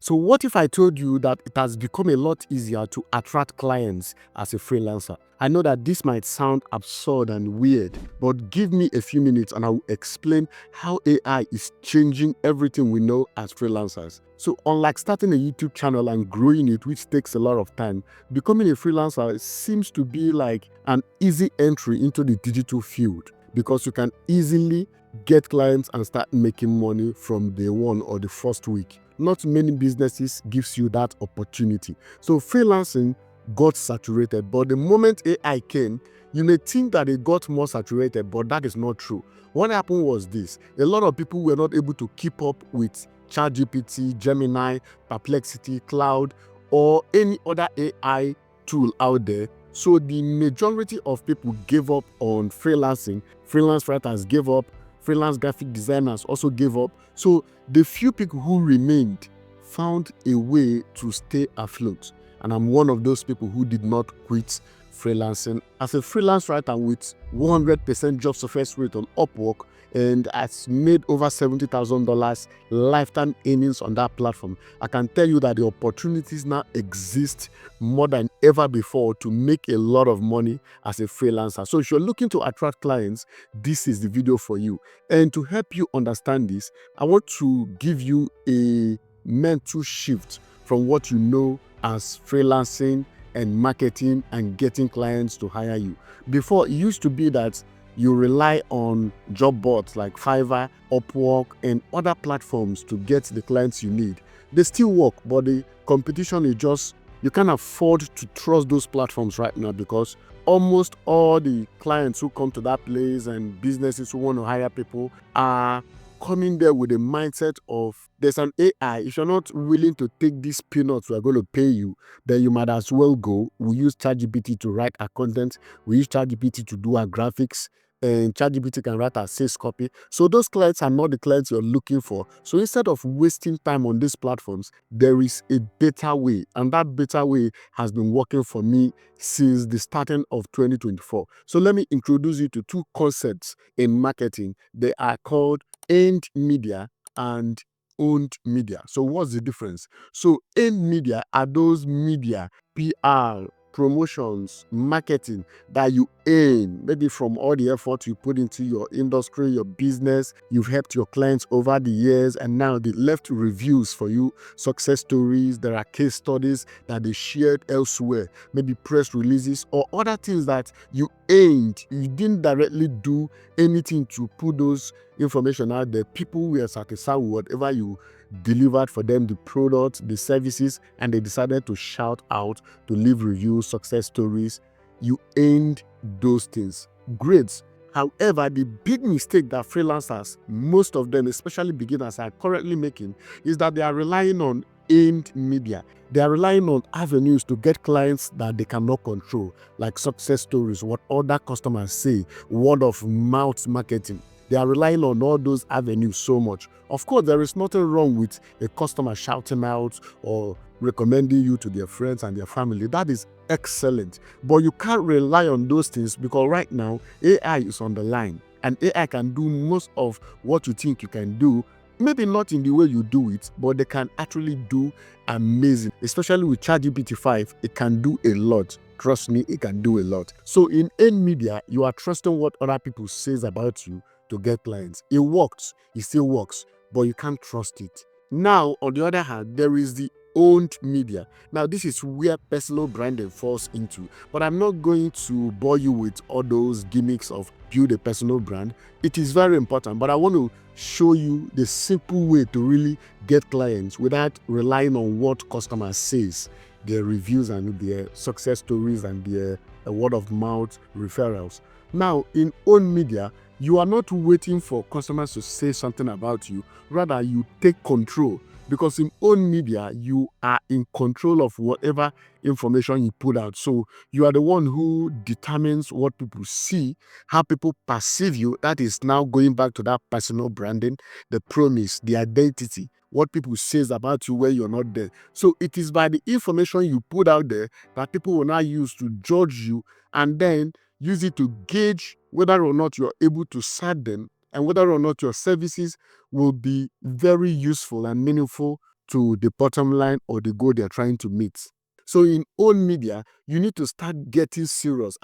So what if I told you that it has become a lot easier to attract clients as a freelancer? I know that this might sound absurd and weird, but give me a few minutes and I will explain how AI is changing everything we know as freelancers. So unlike starting a YouTube channel and growing it, which takes a lot of time, becoming a freelancer seems to be like an easy entry into the digital field because you can easily get clients and start making money from day one or the first week. Not many businesses gives you that opportunity. So freelancing got saturated, but the moment AI came, you may think that it got more saturated, but that is not true. What happened was this: a lot of people were not able to keep up with ChatGPT, Gemini, Perplexity, Cloud, or any other AI tool out there. So the majority of people gave up on freelancing. Freelance writers gave up. Freelance graphic designers also gave up. So the few people who remained found a way to stay afloat. And I'm one of those people who did not quit freelancing. As a freelance writer with 100% job success rate on Upwork, and has made over $70,000 lifetime earnings on that platform, I can tell you that the opportunities now exist more than ever before to make a lot of money as a freelancer. So if you're looking to attract clients, this is the video for you. And to help you understand this, I want to give you a mental shift from what you know as freelancing and marketing and getting clients to hire you. Before, it used to be that you rely on job boards like Fiverr, Upwork, and other platforms to get the clients you need. They still work, but the competition is just, you can't afford to trust those platforms right now because almost all the clients who come to that place and businesses who want to hire people are coming there with a mindset of there's an AI. If you're not willing to take these peanuts we're going to pay you, then you might as well go. We use ChatGPT to write our content. We use ChatGPT to do our graphics, and ChatGPT can write our sales copy. So those clients are not the clients you're looking for. So instead of wasting time on these platforms, there is a better way. And that better way has been working for me since the starting of 2024. So let me introduce you to two concepts in marketing. They are called earned media and owned media. So what's the difference? So earned media are those media, PR, promotions, marketing that you earn, maybe from all the effort you put into your industry, your business. You've helped your clients over the years, and now they left reviews for you, success stories. There are case studies that they shared elsewhere, maybe press releases or other things that you earned. You didn't directly do anything to put those information out there. People were satisfied with whatever you delivered for them, the product, the services, and they decided to shout out, to leave reviews, success stories. You earned those things. Great. However, the big mistake that freelancers, most of them, especially beginners, are currently making is that they are relying on earned media. They are relying on avenues to get clients that they cannot control, like success stories, what other customers say, word of mouth marketing. They are relying on all those avenues so much. Of course, there is nothing wrong with a customer shouting out or recommending you to their friends and their family. That is excellent. But you can't rely on those things because right now, AI is on the line. And AI can do most of what you think you can do. Maybe not in the way you do it, but they can actually do amazing. Especially with ChatGPT 5, it can do a lot. Trust me, it can do a lot. So in earned media, you are trusting what other people says about you to get clients. It works, it still works, but you can't trust it. Now, on the other hand, there is the owned media. Now, this is where personal branding falls into, but I'm not going to bore you with all those gimmicks of build a personal brand. It is very important, but I want to show you the simple way to really get clients without relying on what customers says, their reviews and their success stories and their word of mouth referrals. Now, in own media, you are not waiting for customers to say something about you. Rather, you take control, because in own media, you are in control of whatever information you put out. So you are the one who determines what people see, how people perceive you. That is now going back to that personal branding, the promise, the identity, what people says about you when you're not there. So it is by the information you put out there that people will now use to judge you, and then use it to gauge whether or not you're able to serve them and whether or not your services will be very useful and meaningful to the bottom line or the goal they're trying to meet. So in own media, you need to start getting serious.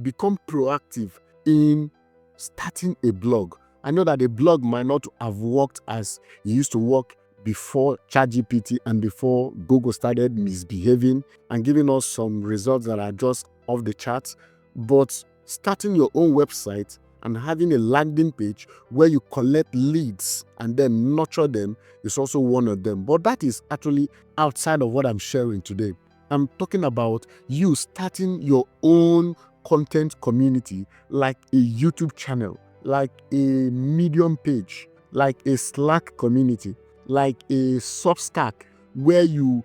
Become proactive in starting a blog. I know that a blog might not have worked as it used to work before ChatGPT and before Google started misbehaving and giving us some results that are just off the charts. But starting your own website and having a landing page where you collect leads and then nurture them is also one of them. But that is actually outside of what I'm sharing today. I'm talking about you starting your own content community, like a YouTube channel, like a Medium page, like a Slack community, like a Substack, where you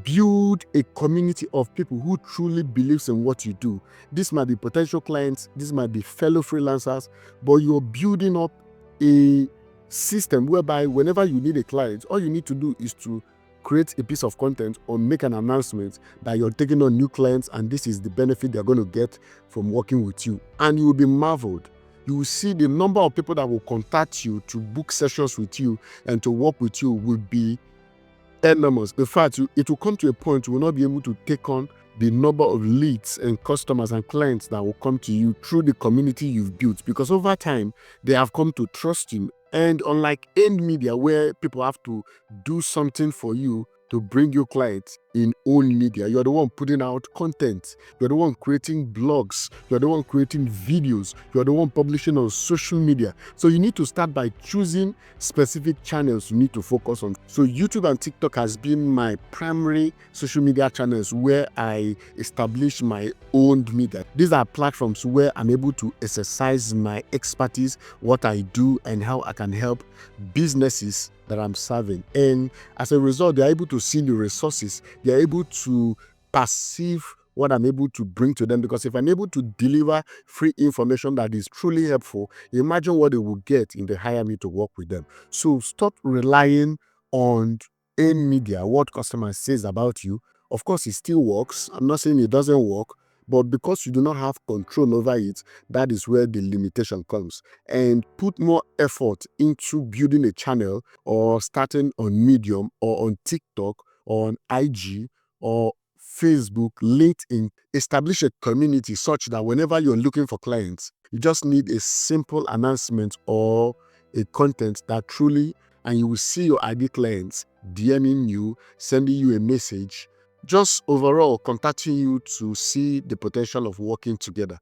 build a community of people who truly believes in what you do. This might be potential clients, this might be fellow freelancers, but you're building up a system whereby whenever you need a client, all you need to do is to create a piece of content or make an announcement that you're taking on new clients and this is the benefit they're going to get from working with you. And you will be marveled. You will see the number of people that will contact you to book sessions with you and to work with you will be enormous. In fact, it will come to a point you will not be able to take on the number of leads and customers and clients that will come to you through the community you've built, because over time they have come to trust you. And unlike earned media, where people have to do something for you to bring you clients, in own media, you're the one putting out content, you're the one creating blogs, you're the one creating videos, you're the one publishing on social media. So you need to start by choosing specific channels you need to focus on. So YouTube and TikTok has been my primary social media channels where I establish my own media. These are platforms where I'm able to exercise my expertise, what I do, and how I can help businesses that I'm serving. And as a result, they're able to see the resources, they're able to perceive what I'm able to bring to them, because if I'm able to deliver free information that is truly helpful, imagine what they will get if they hire me to work with them. So stop relying on earned media, what customers says about you. Of course, it still works. I'm not saying it doesn't work, but because you do not have control over it, that is where the limitation comes. And put more effort into building a channel or starting on Medium or on TikTok or on IG or Facebook, LinkedIn. Establish a community such that whenever you're looking for clients, you just need a simple announcement or a content that truly, and you will see your ideal clients DMing you, sending you a message, just overall contacting you to see the potential of working together.